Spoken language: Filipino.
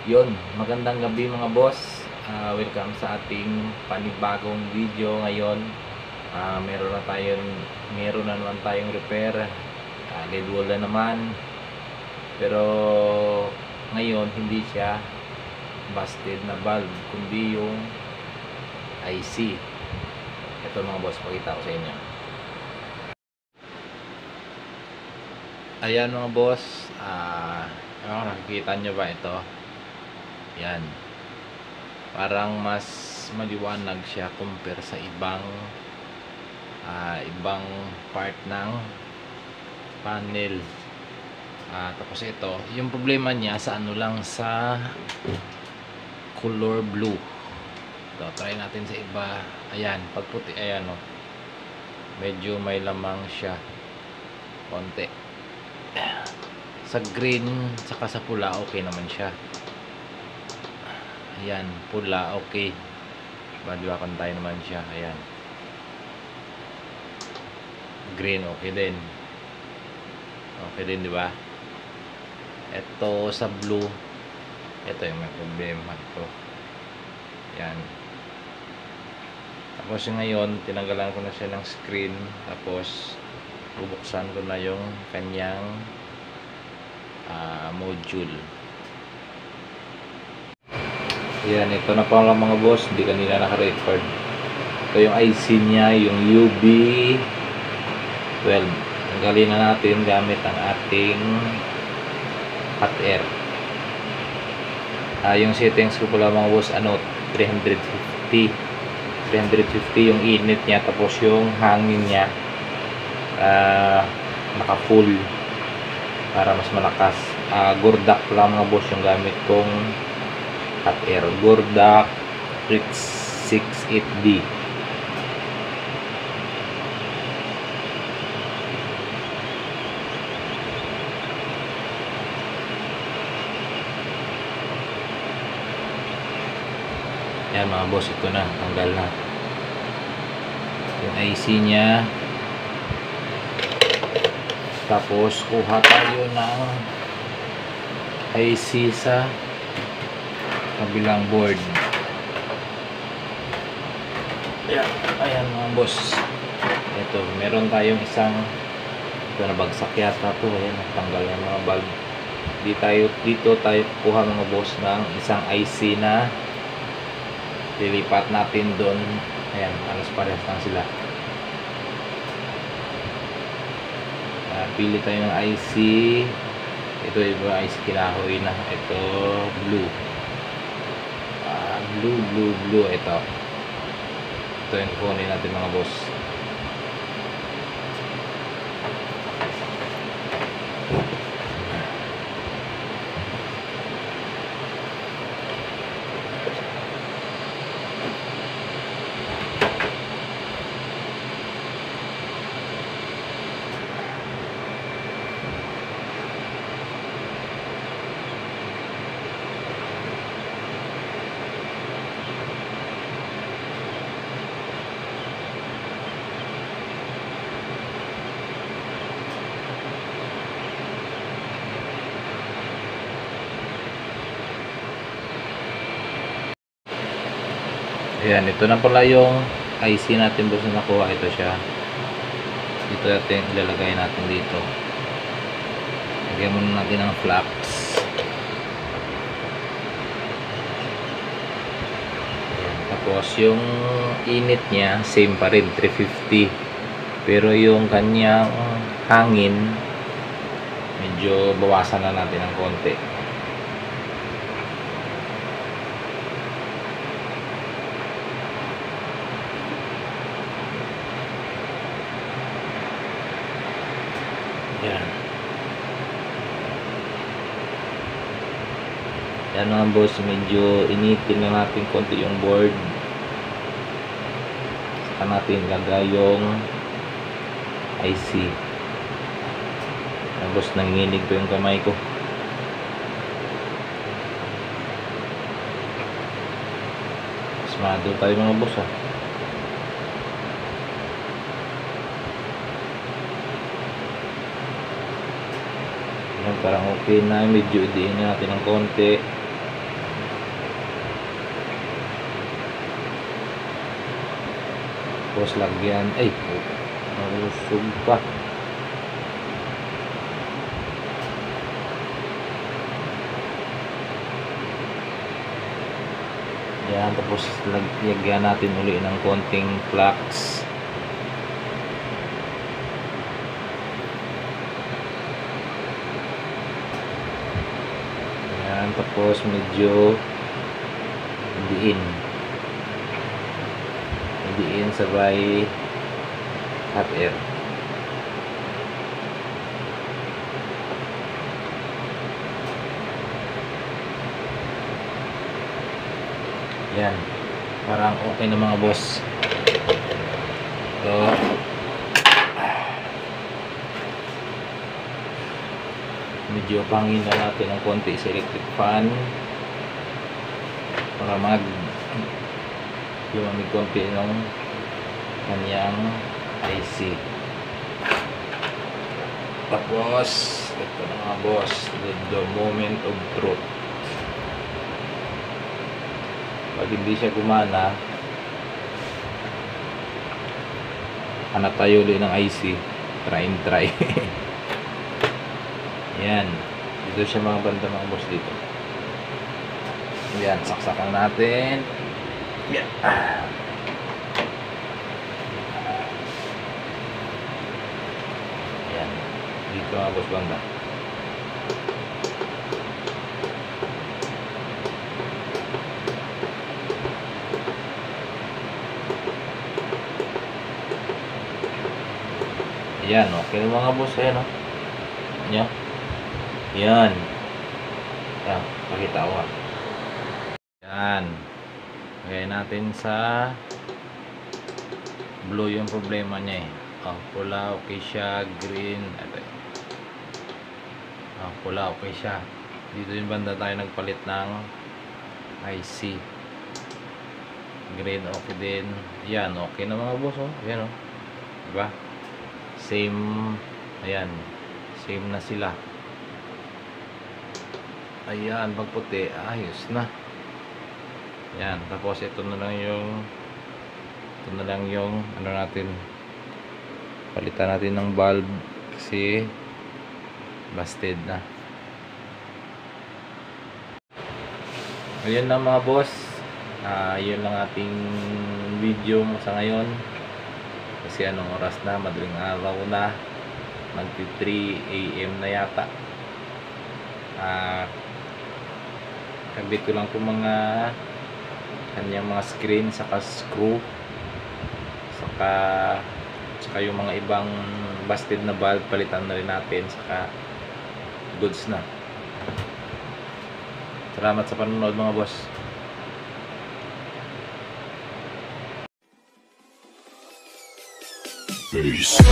Yun, magandang gabi mga boss. Welcome sa ating panibagong video ngayon. Meron na naman tayong repair. Lead wall na naman. Pero ngayon hindi siya busted na valve, kundi yung IC. Ito mga boss, pakita ko sa inyo. Ayan mga boss, nakikita nyo ba ito? Yan. Parang mas maliwanag siya compare sa ibang part ng panel. Tapos ito, yung problema niya sa ano lang, sa color blue. Ito, try natin sa iba. Ayan, pag puti, ayan o. Medyo may lamang siya. Konti. Sa green, saka sa pula, okay naman siya. Ayan, pula, okay. Diba, naman siya. Ayan. Green, okay din. Okay din, di ba? Ito sa blue. Ito yung may problema. Ito. Ayan. Tapos yung ngayon, tinanggalan ko na siya ng screen. Tapos, bubuksan ko na yung kanyang module. Yan, ito na pa lang mga boss, hindi kanina naka-record. Ito yung IC niya, yung UB12. Tanggalin na natin gamit ang ating hot air. Yung settings ko pala mga boss, 350 yung init niya, tapos yung hangin niya naka full para mas malakas. Gurdak lang mga boss yung gamit kong hot air, Gurdak Fritz 68D. Yan mga boss, ito na, tanggal na yung IC nya. Tapos kuha tayo ng IC sa kabilang board. Ayan mga boss, ito meron tayong isang, ito nabagsak yata to. Ayan, tanggal na mga bulb. Dito tayo kuha mga boss ng isang IC na lilipat natin doon. Ayan, alas parehas lang sila. Pili tayo ng IC. Ito yung IC kinahoy na. Ito blue. Blue. Ito yung kukunin natin mga boss. Ayan, ito na pala yung IC natin boss na nakuha. Ito siya. Ito natin ilalagay natin dito. Lagyan muna natin ng flaps. Ayan, tapos yung init niya same pa rin, 350. Pero yung kanyang hangin medyo bawasan na natin ng konti. Yan mga boss, medyo initin na natin konti yung board. Saka natin lagay yung IC. Yan boss, nanginginig ko yung kamay ko. Asmado tayo mga boss ha. Yan, parang okay na. Medyo idiin natin ng konti. Tapos lagyan, ay, malusog pa. Yan, tapos lagyan natin uli ng konting flux. Yan, tapos medyo diin sabay hot air. Yan, parang okay na mga boss. So medyo pangin na natin ng konti sa electric fan para lumamig konti ng kanyang IC. Tapos ito na mga boss, the moment of truth. Pag hindi siya gumana, hanap tayo ulit ng IC, try. Yan, dito siya mga banda mga boss dito. Yan, saksakan natin. Yan. Yan, dito mga boss banda. Yan, okay na mga boss. Ayan, oh. Yan. Yan. Yan, pakita ko. Yan. Lagay natin sa blue yung problema niya eh. Oh, pula, okay siya. Green. Oh, pula, okay siya. Dito yung banda tayo nagpalit ng IC. Green, okay din. Yan, okay na mga boss. Oh. Yan, oh. Diba? Same, ayan, same na sila. Ayan, pag puti, ayos na. Ayan, tapos ito na lang yung ano natin, palitan natin ng bulb kasi busted na. Ayan na mga boss, yun lang ating video sa ngayon. Kasi anong oras na, madaling araw na, magti 3 AM na yata. Kabit ko lang po mga kanyang mga screen, saka screw, saka yung mga ibang busted na valve, palitan na rin natin, saka goods na. Salamat sa panonood mga boss. Peace.